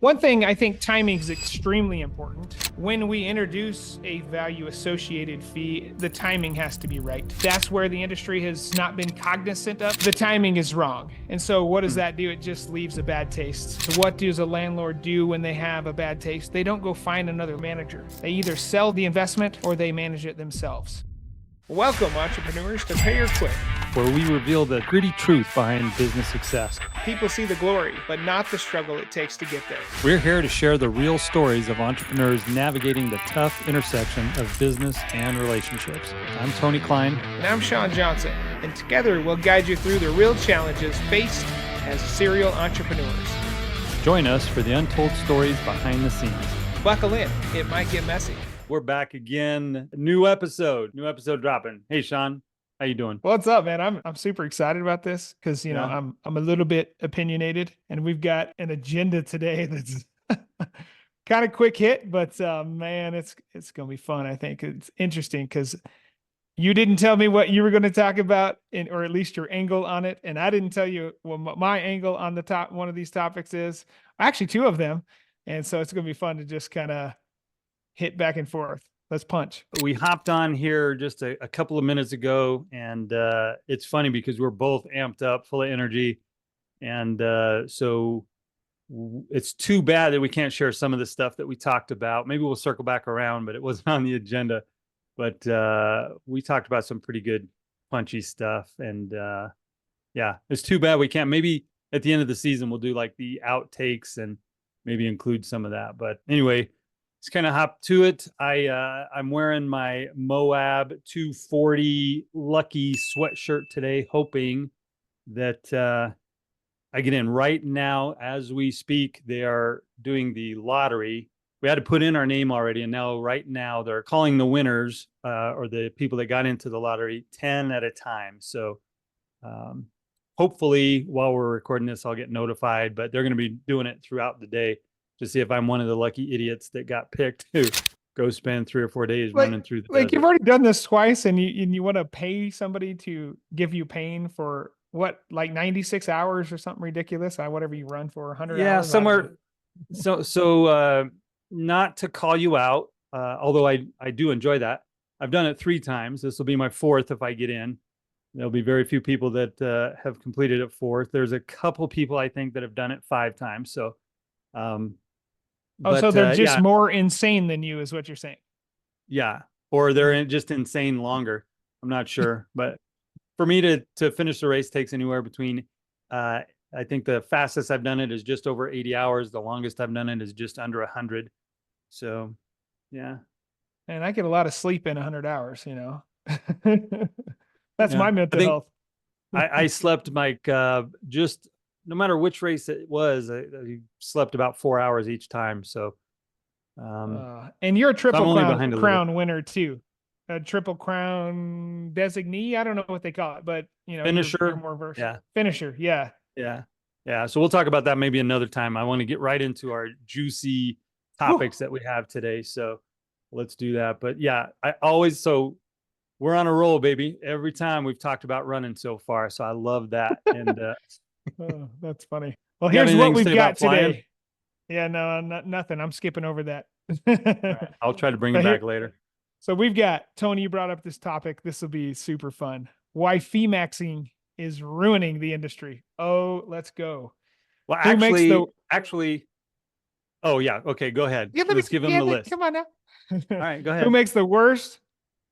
One thing I think timing is extremely important. When we introduce a value associated fee, the timing has to be right. That's where the industry has not been cognizant of. The timing is wrong. And so what does that do? It just leaves a bad taste. So what does a landlord do when they have a bad taste? They don't go find another manager. They either sell the investment or they manage it themselves. Welcome, entrepreneurs, to Pay or Quit, where we reveal the gritty truth behind business success. People see the glory, but not the struggle it takes to get there. We're here to share the real stories of entrepreneurs navigating the tough intersection of business and relationships. I'm Tony Klein. And I'm Shawn Johnson. And together we'll guide you through the real challenges faced as serial entrepreneurs. Join us for the untold stories behind the scenes. Buckle in. It might get messy. We're back again. New episode dropping. Hey, Shawn, how you doing? What's up, man? I'm super excited about this because I'm a little bit opinionated, and we've got an agenda today that's kind of quick hit, but man, it's gonna be fun. I think it's interesting because you didn't tell me what you were going to talk about, or at least your angle on it, and I didn't tell you what my angle on the top one of these topics is. Actually, two of them, and so it's gonna be fun to just kind of hit back and forth. Let's punch. We hopped on here just a couple of minutes ago, and it's funny because we're both amped up, full of energy. And so it's too bad that we can't share some of the stuff that we talked about. Maybe we'll circle back around, but it wasn't on the agenda. But we talked about some pretty good punchy stuff. And yeah, it's too bad we can't. Maybe at the end of the season, we'll do like the outtakes and maybe include some of that. But anyway, let's kind of hop to it. I'm wearing my Moab 240 Lucky sweatshirt today, hoping that I get in. Right now as we speak. They are doing the lottery. We had to put in our name already, and now right now they're calling the winners or the people that got into the lottery 10 at a time. So hopefully while we're recording this, I'll get notified, but they're going to be doing it throughout the day to see if I'm one of the lucky idiots that got picked to go spend 3 or 4 days running through the desert. You've already done this twice, and you want to pay somebody to give you pain for what, like 96 hours or something ridiculous? Whatever you run for 100 hours. Yeah, somewhere. So not to call you out, although I do enjoy that. I've done it 3 times. This will be my 4th if I get in. There'll be very few people that have completed it 4th. There's a couple people I think that have done it 5 times. So so they're just more insane than you is what you're saying. Yeah. Or they're just insane longer. I'm not sure. But for me to finish the race takes anywhere between, I think the fastest I've done it is just over 80 hours. The longest I've done it is just under 100. So, yeah. And I get a lot of sleep in 100 hours, That's my mental health. I slept like just no matter which race it was, I slept about 4 hours each time. So, and you're a triple crown winner too, a triple crown designee. I don't know what they call it, but finisher. You're more versatile. Yeah, finisher. Yeah. Yeah. So we'll talk about that maybe another time. I want to get right into our juicy topics that we have today. So let's do that. But yeah, so we're on a roll, baby. Every time we've talked about running so far. So I love that. And that's funny. Well, here's what we've got today. Yeah, no, nothing. I'm skipping over that. Right, I'll try to bring it back later. So we've got, Tony, you brought up this topic. This will be super fun. Why fee maxing is ruining the industry. Oh, let's go. Well, actually, oh yeah. Okay, go ahead. Yeah, let's give them the list. Come on now. All right, go ahead. Who makes the worst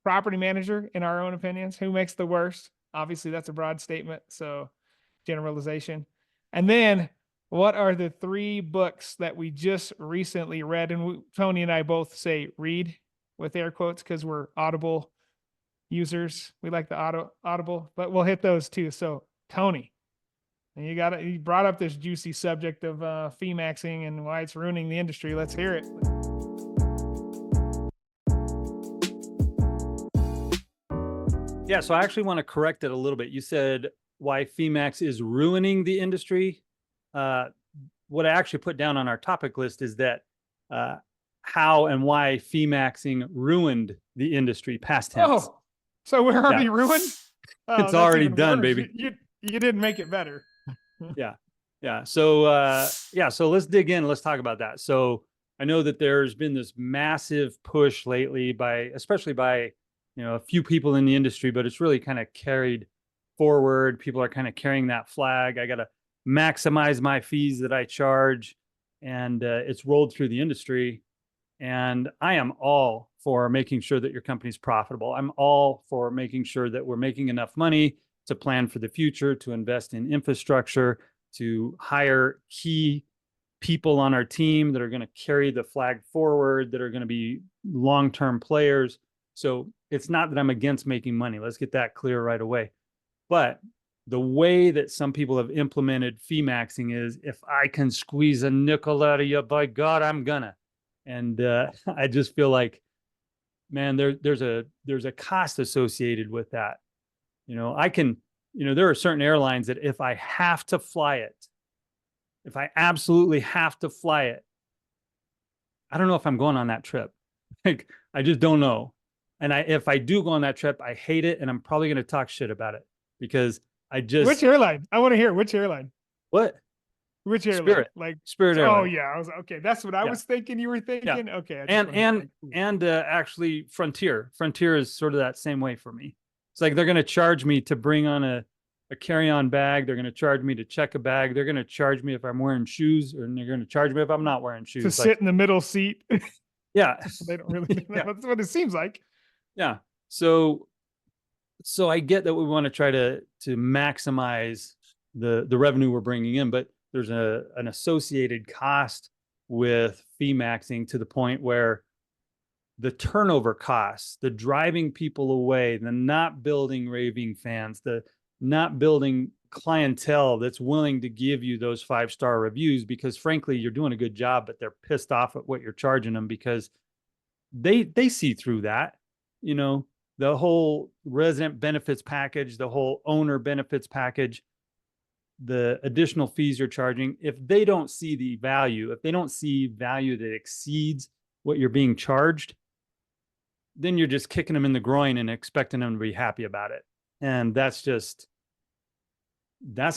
property manager in our own opinions? Who makes the worst? Obviously, that's a broad statement. So generalization. And then what are the 3 books that we just recently read? And Tony and I both say read with air quotes because we're Audible users. We like the Audible, but we'll hit those too. So Tony, and you brought up this juicy subject of fee maxing and why it's ruining the industry. Let's hear it. Yeah, so I actually want to correct it a little bit. You said why fee max is ruining the industry. What I actually put down on our topic list is that how and why fee maxing ruined the industry, past tense. Oh, so we're already ruined? It's already done, baby. You didn't make it better. Yeah. Yeah. So let's dig in. Let's talk about that. So I know that there's been this massive push lately especially by, a few people in the industry, but it's really kind of carried forward. People are kind of carrying that flag. I got to maximize my fees that I charge, and it's rolled through the industry. And I am all for making sure that your company's profitable. I'm all for making sure that we're making enough money to plan for the future, to invest in infrastructure, to hire key people on our team that are going to carry the flag forward, that are going to be long-term players. So it's not that I'm against making money. Let's get that clear right away. But the way that some people have implemented fee maxing is, if I can squeeze a nickel out of you, by God, I'm gonna. And I just feel like, man, there's a cost associated with that. There are certain airlines that if I have to fly it, if I absolutely have to fly it, I don't know if I'm going on that trip. Like, I just don't know. And if I do go on that trip, I hate it, and I'm probably going to talk shit about it because Which airline? I want to hear which airline. What? Which airline? Spirit. Like Spirit Oh Airlines. yeah, I was okay. That's what I Yeah. was thinking. You were thinking. Yeah. Okay. And actually Frontier. Frontier is sort of that same way for me. It's like they're going to charge me to bring on a carry-on bag. They're going to charge me to check a bag. They're going to charge me if I'm wearing shoes, or they're going to charge me if I'm not wearing shoes. To sit in the middle seat. Yeah. They don't really. Yeah. That's what it seems like. Yeah. So I get that we want to try to maximize the revenue we're bringing in, but there's an associated cost with fee maxing, to the point where the turnover costs, the driving people away, the not building raving fans, the not building clientele that's willing to give you those 5-star reviews, because frankly, you're doing a good job, but they're pissed off at what you're charging them because they see through that. The whole resident benefits package, the whole owner benefits package, the additional fees you're charging, if they don't see the value, if they don't see value that exceeds what you're being charged, then you're just kicking them in the groin and expecting them to be happy about it. And that's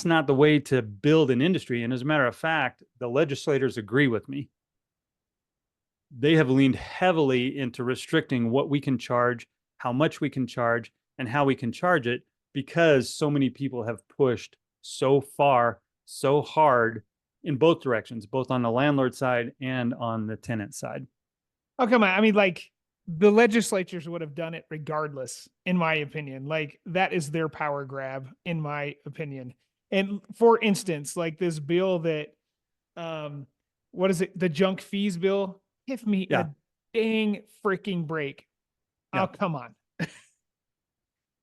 not the way to build an industry. And as a matter of fact, the legislators agree with me. They have leaned heavily into restricting what we can charge, how much we can charge, and how we can charge it, because so many people have pushed so far, so hard in both directions, both on the landlord side and on the tenant side. Oh, come on. I mean, like, the legislatures would have done it regardless, in my opinion. Like, that is their power grab, in my opinion. And for instance, like this bill that, what is it? The junk fees bill. Give me a dang freaking break. Yeah. Oh, come on.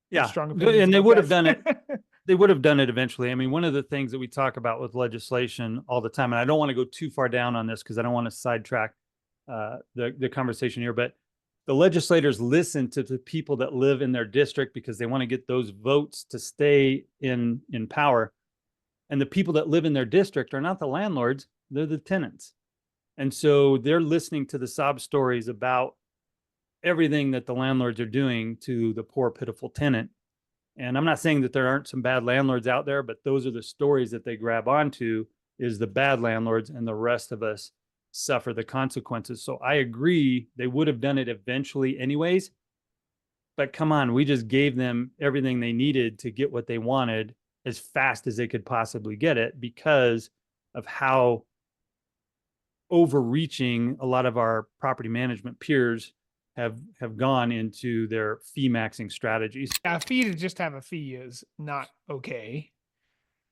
Yeah. Strong And opinions they about would have that. done it. They would have done it eventually. I mean, one of the things that we talk about with legislation all the time, and I don't want to go too far down on this because I don't want to sidetrack the conversation here, but the legislators listen to the people that live in their district because they want to get those votes to stay in power. And the people that live in their district are not the landlords, they're the tenants. And so they're listening to the sob stories about everything that the landlords are doing to the poor, pitiful tenant. And I'm not saying that there aren't some bad landlords out there, but those are the stories that they grab onto, is the bad landlords, and the rest of us suffer the consequences. So I agree, they would have done it eventually anyways. But come on, we just gave them everything they needed to get what they wanted as fast as they could possibly get it, because of how overreaching a lot of our property management peers have gone into their fee maxing strategies. A fee to just have a fee is not okay.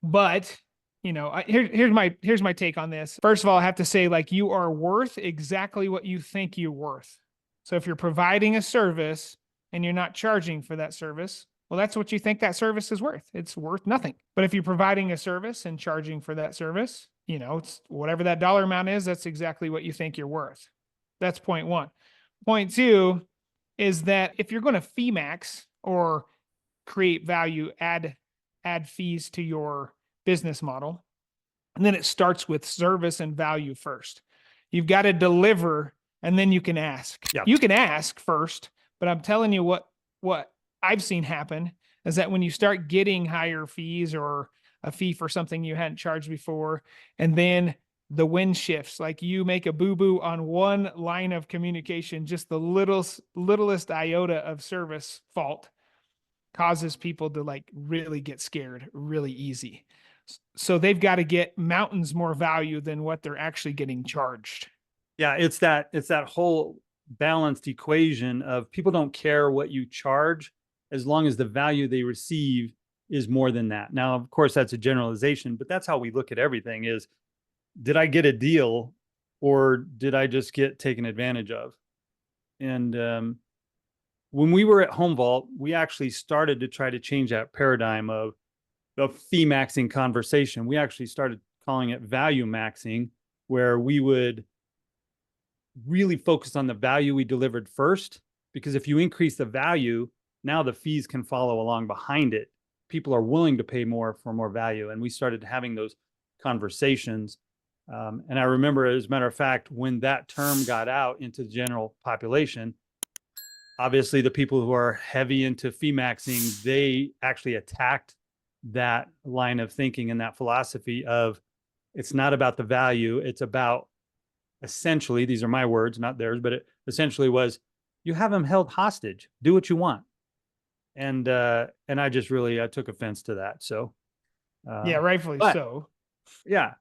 But here's my take on this. First of all, I have to say, like, you are worth exactly what you think you're worth. So if you're providing a service and you're not charging for that service, well, that's what you think that service is worth. It's worth nothing. But if you're providing a service and charging for that service, it's whatever that dollar amount is, that's exactly what you think you're worth. That's point one. Point two is that if you're going to fee max or create value, add fees to your business model, and then it starts with service and value first. You've got to deliver, and then you can ask. Yeah. You can ask first, but I'm telling you what I've seen happen is that when you start getting higher fees or a fee for something you hadn't charged before. And then the wind shifts, like you make a boo-boo on one line of communication, just the littlest iota of service fault causes people to like really get scared really easy. So they've got to get mountains more value than what they're actually getting charged. Yeah, it's that whole balanced equation of people don't care what you charge as long as the value they receive is more than that. Now, of course, that's a generalization, but that's how we look at everything is, did I get a deal or did I just get taken advantage of? And when we were at Home Vault, we actually started to try to change that paradigm of the fee maxing conversation. We actually started calling it value maxing, where we would really focus on the value we delivered first, because if you increase the value, now the fees can follow along behind it. People are willing to pay more for more value. And we started having those conversations. And I remember, as a matter of fact, when that term got out into the general population, obviously the people who are heavy into fee maxing, they actually attacked that line of thinking and that philosophy of, it's not about the value, it's about, essentially, these are my words, not theirs, but it essentially was, you have them held hostage, do what you want. And I just really, I took offense to that. So yeah, rightfully so. Yeah.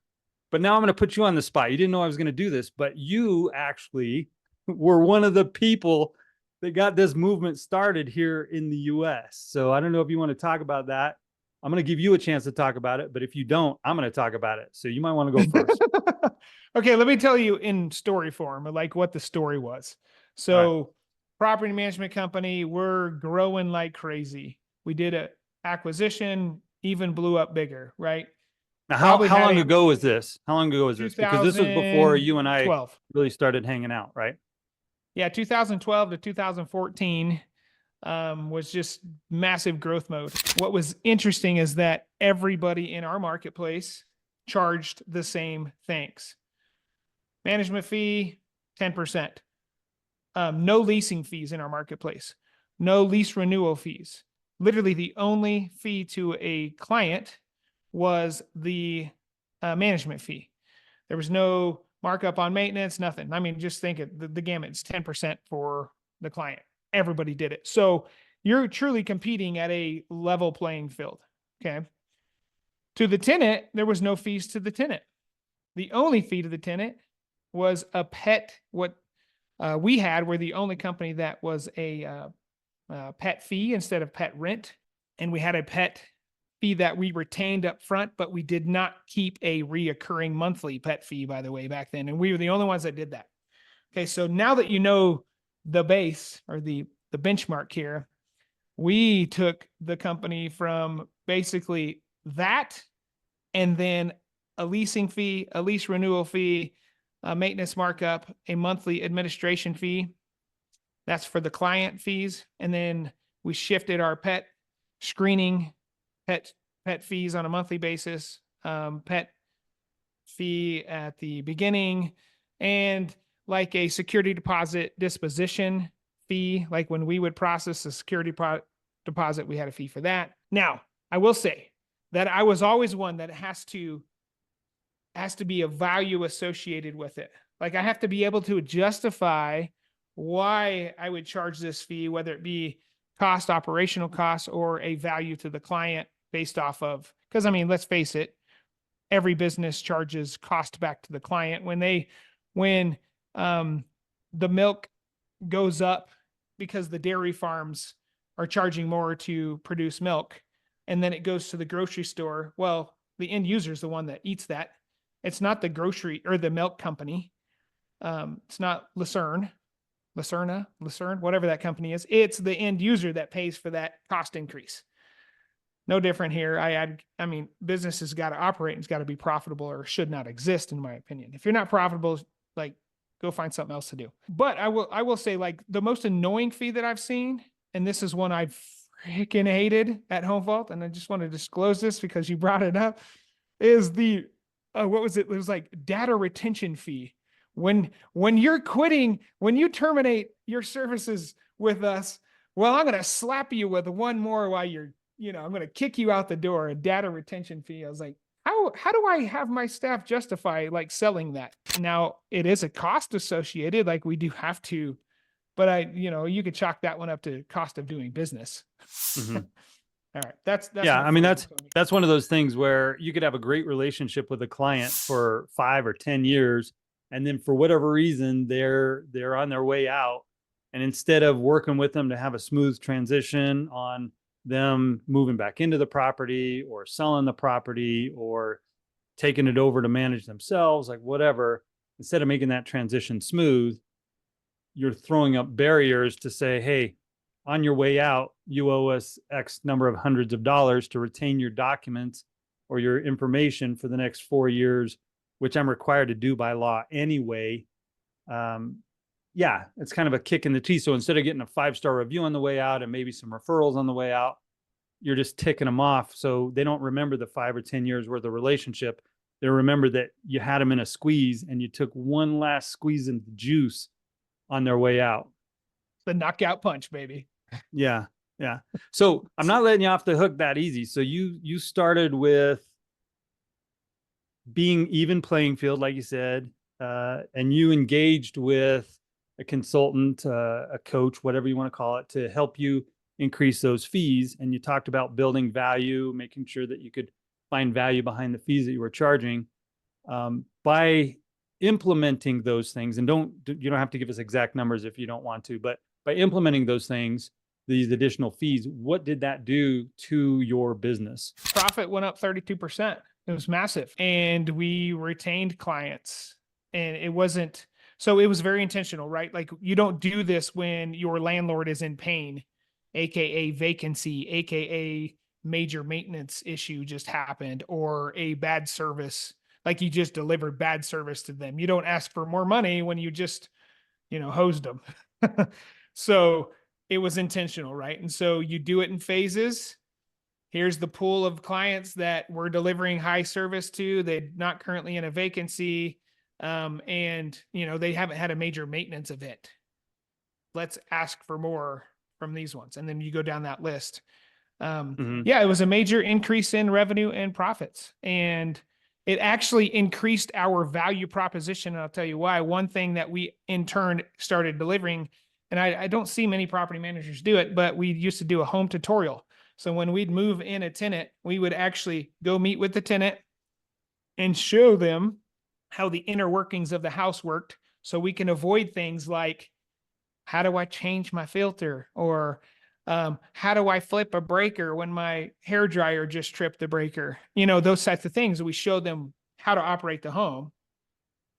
But now I'm going to put you on the spot. You didn't know I was going to do this, but you actually were one of the people that got this movement started here in the US. So I don't know if you want to talk about that. I'm going to give you a chance to talk about it, but if you don't, I'm going to talk about it. So you might want to go first. Okay, let me tell you in story form, like what the story was. So, property management company, we're growing like crazy. We did a acquisition, even blew up bigger, right? Now, how long ago was this? How long ago was this? Because this was before you and I really started hanging out, right? Yeah, 2012 to 2014 was just massive growth mode. What was interesting is that everybody in our marketplace charged the same things. Management fee, 10%. No leasing fees in our marketplace. No lease renewal fees. Literally the only fee to a client was the management fee. There was no markup on maintenance, nothing. I mean, just think it, the gamut is 10% for the client. Everybody did it. So you're truly competing at a level playing field. Okay. To the tenant, there was no fees to the tenant. The only fee to the tenant was a pet. What we had, were the only company that was a pet fee instead of pet rent. And we had a pet fee that we retained up front, but we did not keep a reoccurring monthly pet fee, by the way, back then. And we were the only ones that did that. Okay, so now that you know the base or the benchmark here, we took the company from basically that, and then a leasing fee, a lease renewal fee, a maintenance markup, a monthly administration fee. That's for the client fees. And then we shifted our pet screening, pet fees on a monthly basis, pet fee at the beginning, and like a security deposit disposition fee. Like when we would process a security deposit, we had a fee for that. Now, I will say that I was always one that has to be a value associated with it. Like I have to be able to justify why I would charge this fee, whether it be cost, operational costs, or a value to the client based off of, because I mean, let's face it, every business charges cost back to the client. When the milk goes up because the dairy farms are charging more to produce milk, and then it goes to the grocery store, well, the end user is the one that eats that. It's not the grocery or the milk company. It's not Lucerne, whatever that company is. It's the end user that pays for that cost increase. No different here. I mean, business has got to operate and it's got to be profitable, or should not exist, in my opinion. If you're not profitable, like, go find something else to do. But I will say, like, the most annoying fee that I've seen, and this is one I freaking hated at Home Vault, and I just want to disclose this because you brought it up, is the what was it? It was like data retention fee. When you're quitting, when you terminate your services with us, well, I'm going to slap you with one more while you're I'm going to kick you out the door, a data retention fee. I was like, how do I have my staff justify like selling that? Now it is a cost associated, like we do have to, but you could chalk that one up to cost of doing business. Mm-hmm. All right. That's Yeah, my I mean first one, Tony. that's one of those things where you could have a great relationship with a client for 5 or 10 years, and then for whatever reason they're on their way out, and instead of working with them to have a smooth transition on them moving back into the property or selling the property or taking it over to manage themselves, like whatever, instead of making that transition smooth, you're throwing up barriers to say, hey, on your way out, you owe us X number of hundreds of dollars to retain your documents or your information for the next 4 years, which I'm required to do by law anyway. Yeah, it's kind of a kick in the teeth. So instead of getting a 5-star review on the way out and maybe some referrals on the way out, you're just ticking them off. So they don't remember the 5 or 10 years worth of relationship. They remember that you had them in a squeeze and you took one last squeeze in the juice on their way out. The knockout punch, baby. Yeah. Yeah. So I'm not letting you off the hook that easy. So you started with being even playing field, like you said, and you engaged with a consultant, a coach, whatever you want to call it, to help you increase those fees. And you talked about building value, making sure that you could find value behind the fees that you were charging. By implementing those things, and you don't have to give us exact numbers if you don't want to, but by implementing those things, these additional fees, what did that do to your business? Profit went up 32%. It was massive. And we retained clients. And it was very intentional, right? Like you don't do this when your landlord is in pain, AKA vacancy, AKA major maintenance issue just happened, or a bad service. Like you just delivered bad service to them. You don't ask for more money when you just, hosed them. So it was intentional, right? And so you do it in phases. Here's the pool of clients that we're delivering high service to. They're not currently in a vacancy. And they haven't had a major maintenance event. Let's ask for more from these ones. And then you go down that list. Yeah, it was a major increase in revenue and profits. And it actually increased our value proposition. And I'll tell you why. One thing that we in turn started delivering, and I don't see many property managers do it, but we used to do a home tutorial. So when we'd move in a tenant, we would actually go meet with the tenant and show them how the inner workings of the house worked, so we can avoid things like, how do I change my filter? Or how do I flip a breaker when my hair dryer just tripped the breaker? Those types of things. We showed them how to operate the home.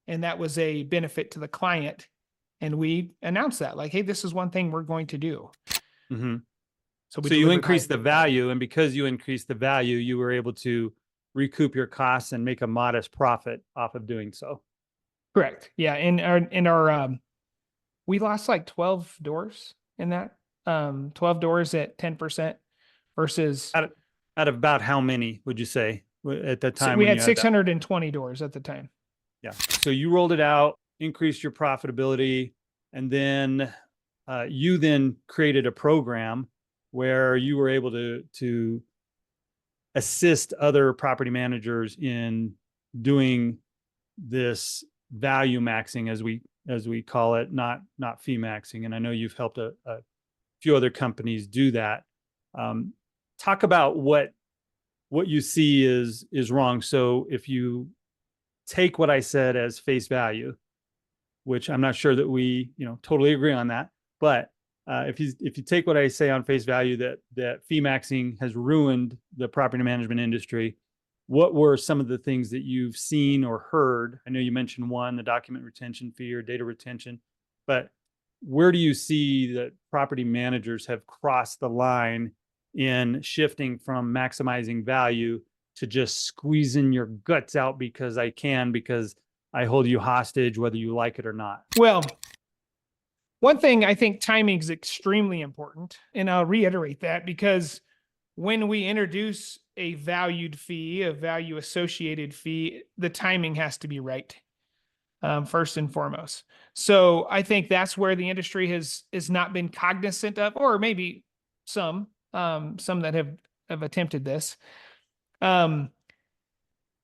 And that was a benefit to the client. And we announced that, like, hey, this is one thing we're going to do. Mm-hmm. So you increased the value, and because you increased the value, you were able to recoup your costs and make a modest profit off of doing so. Correct. Yeah. We lost like 12 doors in that. 12 doors at 10% versus out of about how many would you say at the time? So we had 620 doors at the time. Yeah. So you rolled it out, increased your profitability, and then you then created a program where you were able to assist other property managers in doing this value maxing, as we call it, not fee maxing. And I know you've helped a few other companies do that. Talk about what you see is wrong. So if you take what I said as face value, which I'm not sure that we totally agree on that, but if you take what I say on face value, that fee maxing has ruined the property management industry, what were some of the things that you've seen or heard? I know you mentioned one, the document retention fee or data retention, but where do you see that property managers have crossed the line in shifting from maximizing value to just squeezing your guts out because I hold you hostage, whether you like it or not? Well, one thing, I think timing is extremely important. And I'll reiterate that, because when we introduce a valued fee, a value associated fee, the timing has to be right. First and foremost. So I think that's where the industry has not been cognizant of, or maybe some that have have attempted this.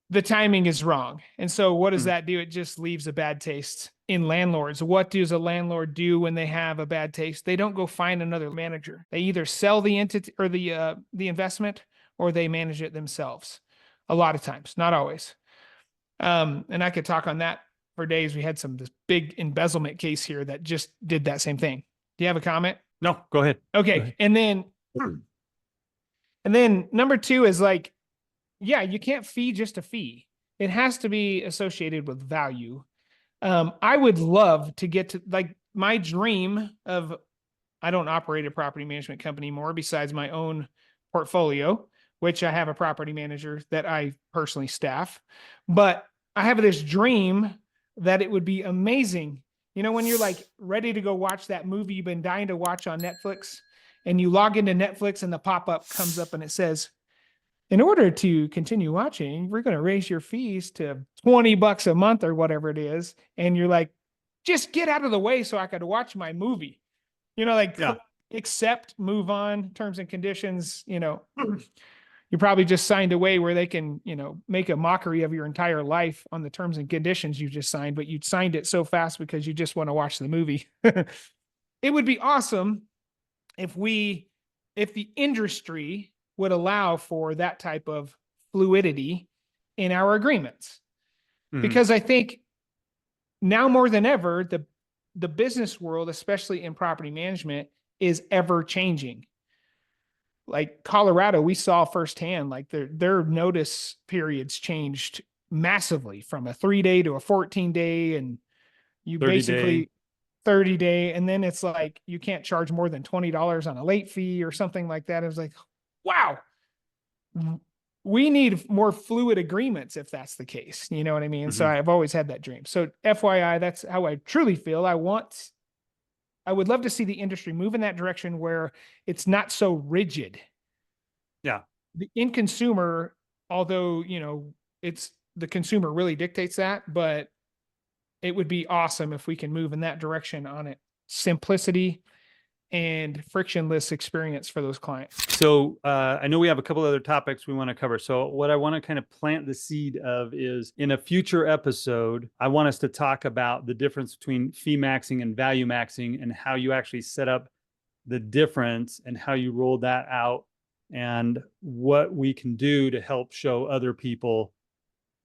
The timing is wrong. And so what does that do? It just leaves a bad taste in landlords. What does a landlord do when they have a bad taste? They don't go find another manager. They either sell the entity or the investment, or they manage it themselves. A lot of times, not always. And I could talk on that for days. We had this big embezzlement case here that just did that same thing. Do you have a comment? No, go ahead. Okay. Go ahead. And then number two is like, yeah, you can't fee just a fee. It has to be associated with value. I would love to get to, like, my dream of, I don't operate a property management company anymore besides my own portfolio, which I have a property manager that I personally staff. But I have this dream that it would be amazing. You know, when you're like ready to go watch that movie you've been dying to watch on Netflix, and you log into Netflix and the pop-up comes up and it says, in order to continue watching, we're going to raise your fees to $20 a month or whatever it is. And you're like, just get out of the way so I could watch my movie. You know, like, accept, move on, terms and conditions. You know, you probably just signed away where they can, you know, make a mockery of your entire life on the terms and conditions you just signed, but you signed it so fast because you just want to watch the movie. It would be awesome if the industry would allow for that type of fluidity in our agreements. Because I think now more than ever, the business world, especially in property management, is ever changing. Like Colorado, we saw firsthand, like their notice periods changed massively from a 3-day to a 14-day, and you 30 basically day. 30-day, and then it's like you can't charge more than $20 on a late fee or something like that. It was like, wow, we need more fluid agreements if that's the case. You know what I mean? So I've always had that dream. So FYI, that's how I truly feel. I would love to see the industry move in that direction where it's not so rigid. Yeah. The end consumer, although, you know, it's the consumer really dictates that, but it would be awesome if we can move in that direction on it. Simplicity and frictionless experience for those clients. So I know we have a couple other topics we want to cover. So what I want to kind of plant the seed of is, in a future episode, I want us to talk about the difference between fee maxing and value maxing, and how you actually set up the difference and how you roll that out, and what we can do to help show other people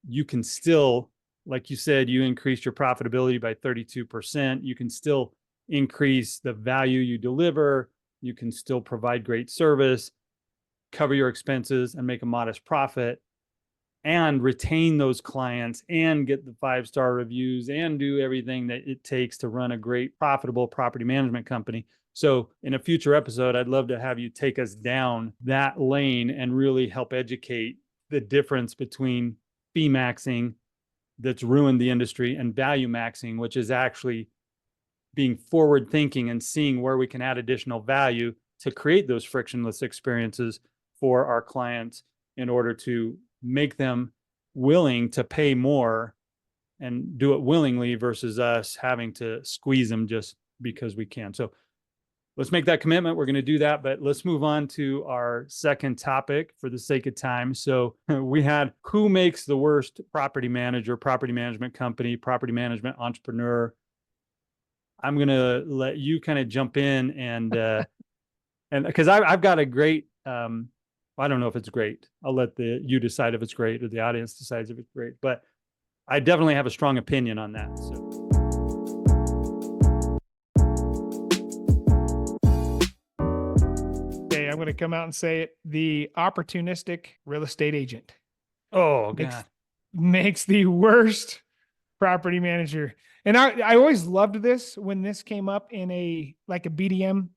you can still, like you said, you increased your profitability by 32%. You can still increase the value you deliver. You can still provide great service, cover your expenses, and make a modest profit, and retain those clients, and get the 5-star reviews, and do everything that it takes to run a great, profitable property management company. So in a future episode, I'd love to have you take us down that lane and really help educate the difference between fee maxing, that's ruined the industry, and value maxing, which is actually being forward thinking and seeing where we can add additional value to create those frictionless experiences for our clients, in order to make them willing to pay more and do it willingly, versus us having to squeeze them just because we can. So let's make that commitment. We're going to do that, but let's move on to our second topic for the sake of time. So we had, who makes the worst property manager, property management company, property management entrepreneur? I'm going to let you kind of jump in and because I've got a great, I don't know if it's great. I'll let you decide if it's great, or the audience decides if it's great, but I definitely have a strong opinion on that. So. I'm going to come out and say it. The opportunistic real estate agent. Oh, God. Makes the worst property manager. And I always loved this when this came up in a BDM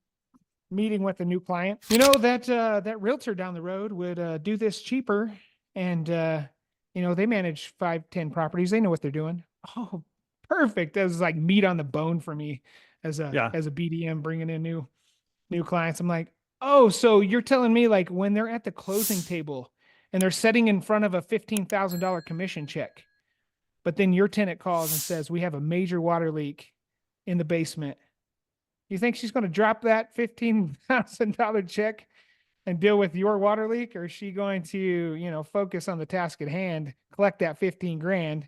meeting with a new client. You know, that realtor down the road would do this cheaper, and you know, they manage 5-10 properties. They know what they're doing. Oh, perfect. That was like meat on the bone for me as a BDM bringing in new clients. I'm like, oh, so you're telling me, like, when they're at the closing table and they're sitting in front of a $15,000 commission check, but then your tenant calls and says, we have a major water leak in the basement. You think she's going to drop that $15,000 check and deal with your water leak, or is she going to, focus on the task at hand, collect that 15 grand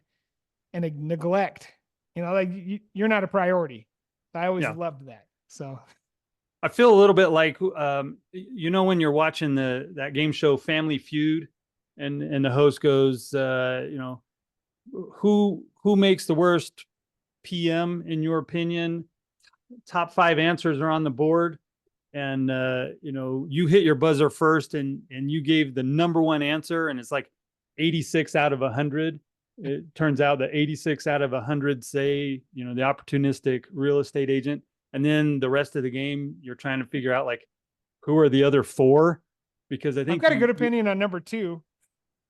and neglect, like you're not a priority. I always Yeah. loved that. So I feel a little bit like, when you're watching that game show Family Feud, and the host goes, who makes the worst PM in your opinion? Top 5 answers are on the board, and you hit your buzzer first, and you gave the number one answer, and it's like 86 out of 100. It turns out that 86 out of 100 say, the opportunistic real estate agent. And then the rest of the game, you're trying to figure out like who are the other 4, because I I've think got a good opinion on number 2.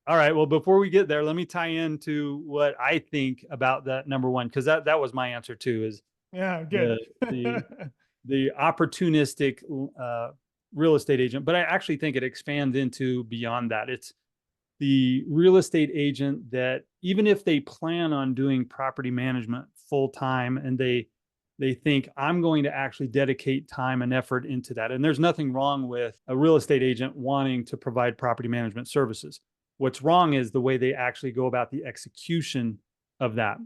all right. Well, before we get there, let me tie into what I think about that number 1, because that was my answer too. Is Yeah, the good. the the opportunistic real estate agent, but I actually think it expands into beyond that. It's the real estate agent that, even if they plan on doing property management full time, and they think I'm going to actually dedicate time and effort into that. And there's nothing wrong with a real estate agent wanting to provide property management services. What's wrong is the way they actually go about the execution of that.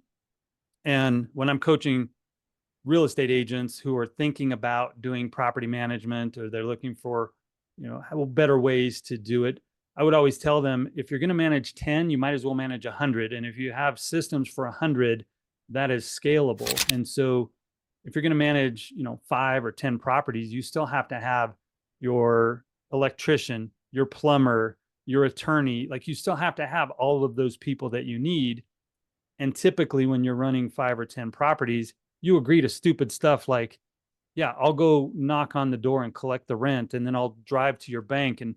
And when I'm coaching real estate agents who are thinking about doing property management, or they're looking for, better ways to do it, I would always tell them, if you're going to manage 10, you might as well manage 100. And if you have systems for 100, that is scalable. And so if you're going to manage, 5 or 10 properties, you still have to have your electrician, your plumber, your attorney. Like, you still have to have all of those people that you need. And typically when you're running 5 or 10 properties, you agree to stupid stuff like, yeah, I'll go knock on the door and collect the rent, and then I'll drive to your bank and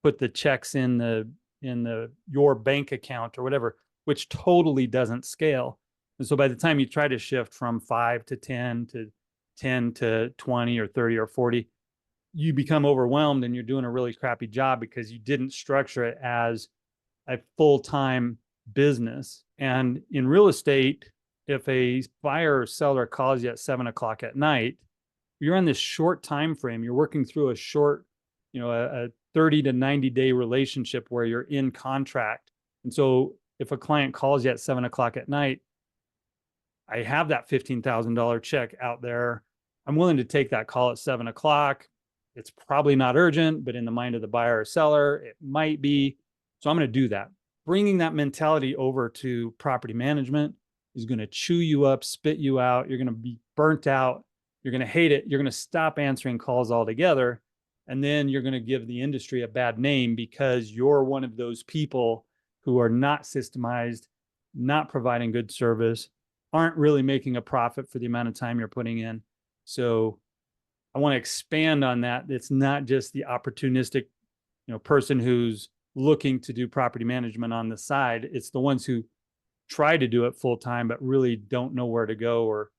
put the checks in your bank account or whatever, which totally doesn't scale. And so by the time you try to shift from 5 to 10 to 10 to 20 or 30 or 40, you become overwhelmed, and you're doing a really crappy job because you didn't structure it as a full-time business. And in real estate, if a buyer or seller calls you at 7:00 at night, you're on this short time frame. You're working through a short, a 30 to 90-day relationship where you're in contract. And so if a client calls you at 7:00 at night, I have that $15,000 check out there. I'm willing to take that call at 7:00. It's probably not urgent, but in the mind of the buyer or seller, it might be. So I'm going to do that. Bringing that mentality over to property management is going to chew you up, spit you out. You're going to be burnt out. You're going to hate it. You're going to stop answering calls altogether. And then you're going to give the industry a bad name because you're one of those people who are not systemized, not providing good service, aren't really making a profit for the amount of time you're putting in. So I want to expand on that. It's not just the opportunistic, person who's looking to do property management on the side. It's the ones who try to do it full time, but really don't know where to go or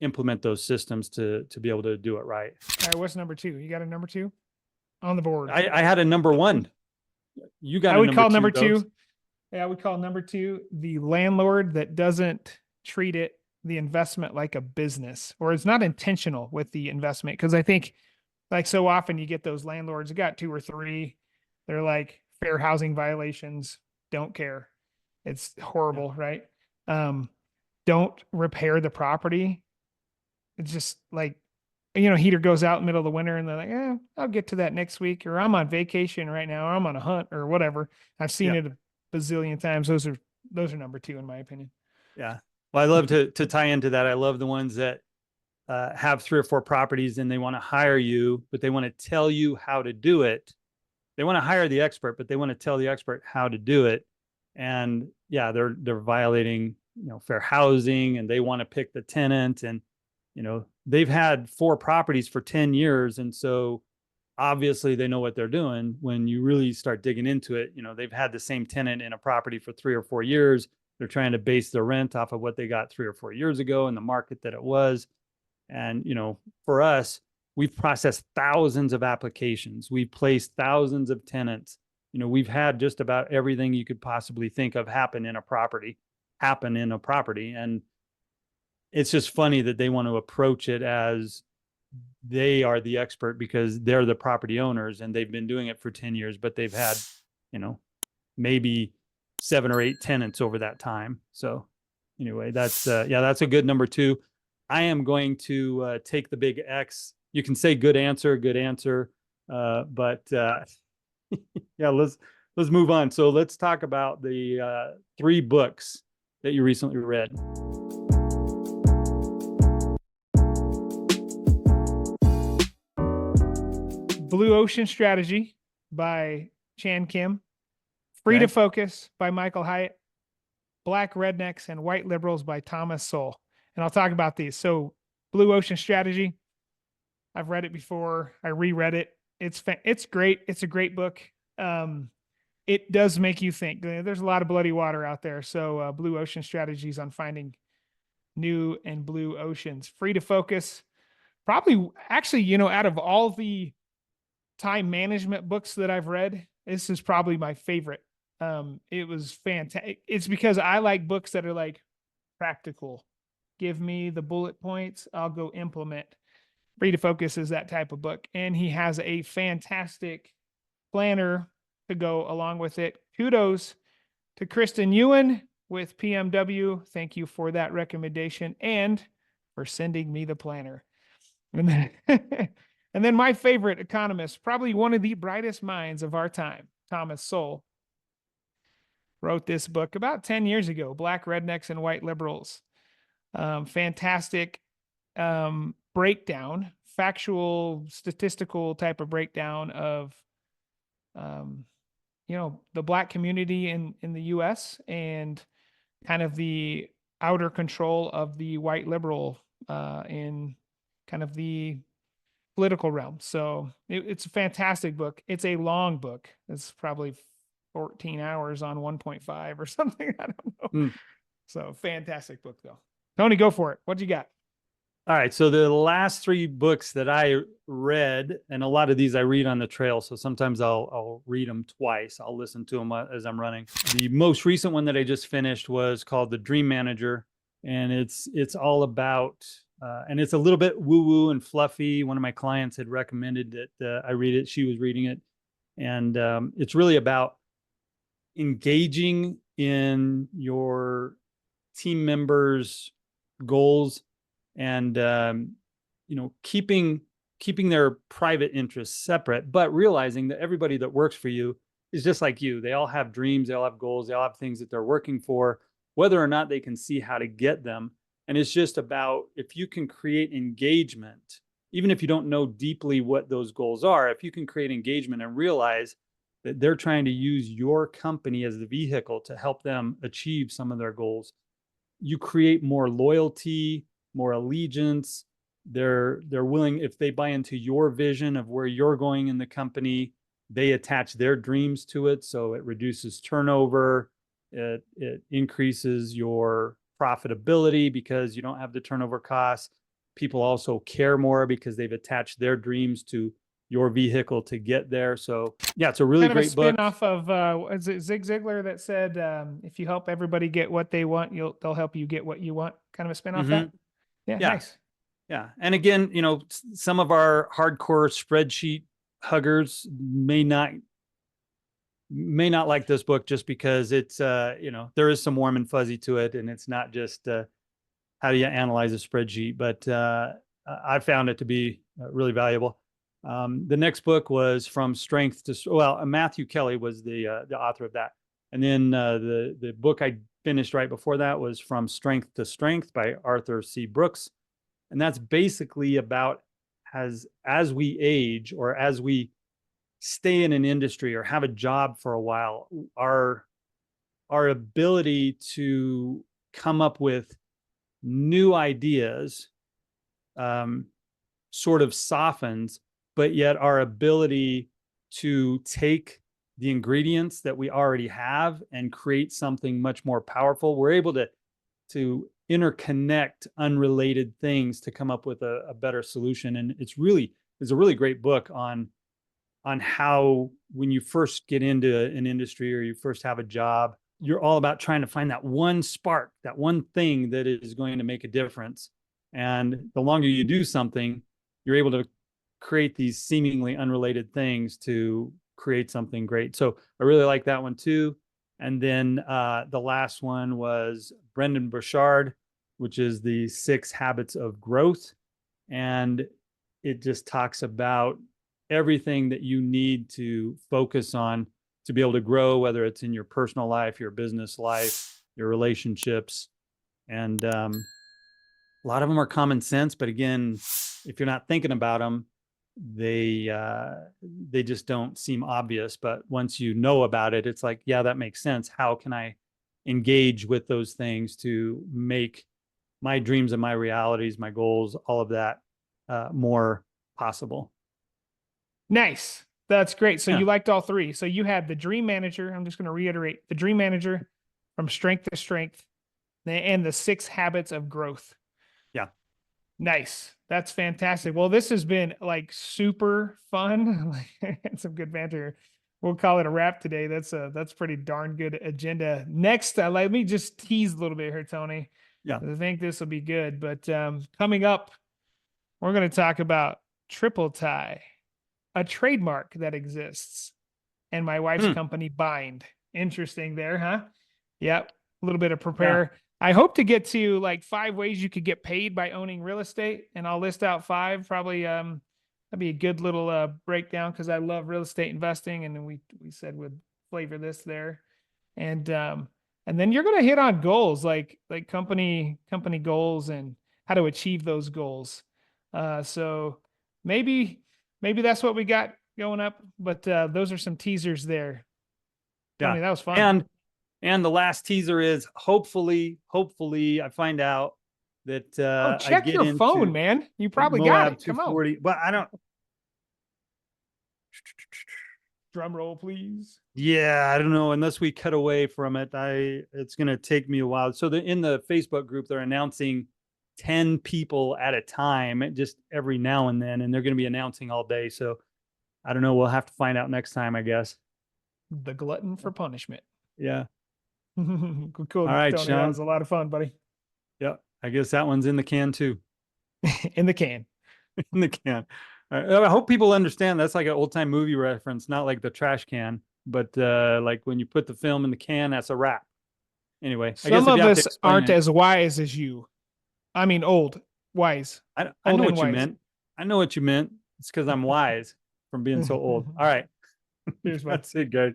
implement those systems to be able to do it right. All right, what's number 2? You got a number 2 on the board? I had a number 1. You got I a would number call 2, number Dogs. 2. Yeah, I would call number 2 the landlord that doesn't treat the investment like a business, or is not intentional with the investment. Because I think, like, so often you get those landlords that got 2 or 3. They're like fair housing violations, don't care. It's horrible, right? Don't repair the property. It's just like, heater goes out in the middle of the winter, and they're like, I'll get to that next week, or I'm on vacation right now, or I'm on a hunt, or whatever. I've seen Yeah. it a bazillion times. Those are number 2 in my opinion. Yeah. Well, I love to tie into that. I love the ones that have 3 or 4 properties, and they want to hire you, but they want to tell you how to do it. They want to hire the expert, but they want to tell the expert how to do it. And yeah, they're violating, fair housing, and they want to pick the tenant, and, they've had 4 properties for 10 years. And so obviously they know what they're doing. When you really start digging into it, they've had the same tenant in a property for 3 or 4 years. They're trying to base their rent off of what they got 3 or 4 years ago in the market that it was. And, for us, we've processed thousands of applications. We've placed thousands of tenants. We've had just about everything you could possibly think of happen in a property. And it's just funny that they want to approach it as they are the expert because they're the property owners and they've been doing it for 10 years, but they've had, maybe 7 or 8 tenants over that time. So anyway, that's that's a good number 2. I am going to take the big X. You can say good answer, but yeah, let's move on. So let's talk about the 3 books that you recently read. Blue Ocean Strategy by Chan Kim, Free to Focus by Michael Hyatt, Black Rednecks and White Liberals by Thomas Sowell. And I'll talk about these. So Blue Ocean Strategy, I've read it before. I reread it. It's great. It's a great book. It does make you think. There's a lot of bloody water out there. So Blue Ocean Strategies on finding new and blue oceans. Free to Focus, probably actually, out of all the time management books that I've read, this is probably my favorite. It was fantastic. It's because I like books that are like practical. Give me the bullet points, I'll go implement. Free to Focus is that type of book. And he has a fantastic planner to go along with it. Kudos to Kristen Ewan with PMW. Thank you for that recommendation and for sending me the planner. And then, and then my favorite economist, probably one of the brightest minds of our time, Thomas Sowell, wrote this book about 10 years ago, Black Rednecks and White Liberals. Fantastic breakdown, factual, statistical type of breakdown of, the Black community in the U.S. and kind of the outer control of the white liberal in kind of the political realm. So it's a fantastic book. It's a long book. It's probably 14 hours on 1.5 or something. I don't know. So fantastic book though. Tony, go for it. What you got? All right. So the last 3 books that I read, and a lot of these I read on the trail. So sometimes I'll read them twice. I'll listen to them as I'm running. The most recent one that I just finished was called The Dream Manager. And it's all about, and it's a little bit woo-woo and fluffy. One of my clients had recommended that I read it. She was reading it. And it's really about engaging in your team members' goals and keeping their private interests separate, but realizing that everybody that works for you is just like you. They all have dreams, they all have goals, they all have things that they're working for, whether or not they can see how to get them. And it's just about, if you can create engagement, even if you don't know deeply what those goals are, if you can create engagement and realize that they're trying to use your company as the vehicle to help them achieve some of their goals, you create more loyalty, more allegiance. They're willing, if they buy into your vision of where you're going in the company, they attach their dreams to it. So it reduces turnover. It increases your profitability because you don't have the turnover costs. People also care more because they've attached their dreams to your vehicle to get there. So yeah, it's a really great book. Spin-off of is it Zig Ziglar that said, if you help everybody get what they want, they'll help you get what you want. Kind of a spin-off that. Yeah, nice. Yeah. And again, some of our hardcore spreadsheet huggers may not like this book just because it's there is some warm and fuzzy to it, and it's not just how do you analyze a spreadsheet, but I found it to be really valuable. The next book was From Strength to Matthew Kelly was the author of that, and then the book I finished right before that was From Strength to Strength by Arthur C. Brooks, and that's basically about as we age or as we stay in an industry or have a job for a while, our ability to come up with new ideas sort of softens, but yet our ability to take the ingredients that we already have and create something much more powerful, we're able to interconnect unrelated things to come up with a better solution. And it's a really great book on how, when you first get into an industry or you first have a job, you're all about trying to find that one spark, that one thing that is going to make a difference. And the longer you do something, you're able to create these seemingly unrelated things to create something great. So I really like that one too. And then the last one was Brendan Burchard, which is the 6 Habits of Growth. And it just talks about everything that you need to focus on to be able to grow, whether it's in your personal life, your business life, your relationships. And a lot of them are common sense, but again, if you're not thinking about them, they just don't seem obvious. But once you know about it, it's like, yeah, that makes sense. How can I engage with those things to make my dreams and my realities, my goals, all of that more possible? Nice. That's great. So Yeah. you liked all 3. So you had the Dream Manager. I'm just going to reiterate the Dream Manager, From Strength to Strength, and the 6 Habits of Growth. Yeah. Nice. That's fantastic. Well, this has been like super fun. Like, some good banter. We'll call it a wrap today. That's pretty darn good agenda. Next, let me just tease a little bit here, Tony. Yeah. I think this will be good. But coming up, we're going to talk about triple tie, a trademark that exists, and my wife's company, Bind. Interesting there, huh? Yep. A little bit of prepare. I hope to get to like 5 ways you could get paid by owning real estate, and I'll list out 5. Probably that'd be a good little breakdown, because I love real estate investing, and then we said we'd flavor this there, and then you're gonna hit on goals, like company goals and how to achieve those goals. So maybe that's what we got going up, but those are some teasers there. Tony, Yeah. that was fun. And the last teaser is hopefully I find out that I check get your into phone, man. You probably got Moab it. Come on. 240. But I don't. Drum roll, please. Yeah, I don't know. Unless we cut away from it, it's going to take me a while. So in the Facebook group, they're announcing 10 people at a time, just every now and then, and they're going to be announcing all day. So I don't know. We'll have to find out next time, I guess. The glutton for punishment. Yeah. Cool. All right, Tony, Shawn. that was a lot of fun, buddy. Yeah, I guess that one's in the can too. In the can. In the can. I hope people understand that's like an old time movie reference, not like the trash can, but like when you put the film in the can, that's a wrap. Anyway, Some of us aren't as wise as you. I mean, wise. I know what you meant. I know what you meant. It's because I'm wise from being so old. All right. Cheers, bud. That's it, guys.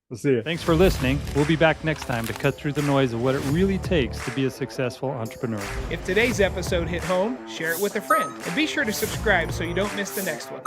We'll see you. Thanks for listening. We'll be back next time to cut through the noise of what it really takes to be a successful entrepreneur. If today's episode hit home, share it with a friend, and be sure to subscribe so you don't miss the next one.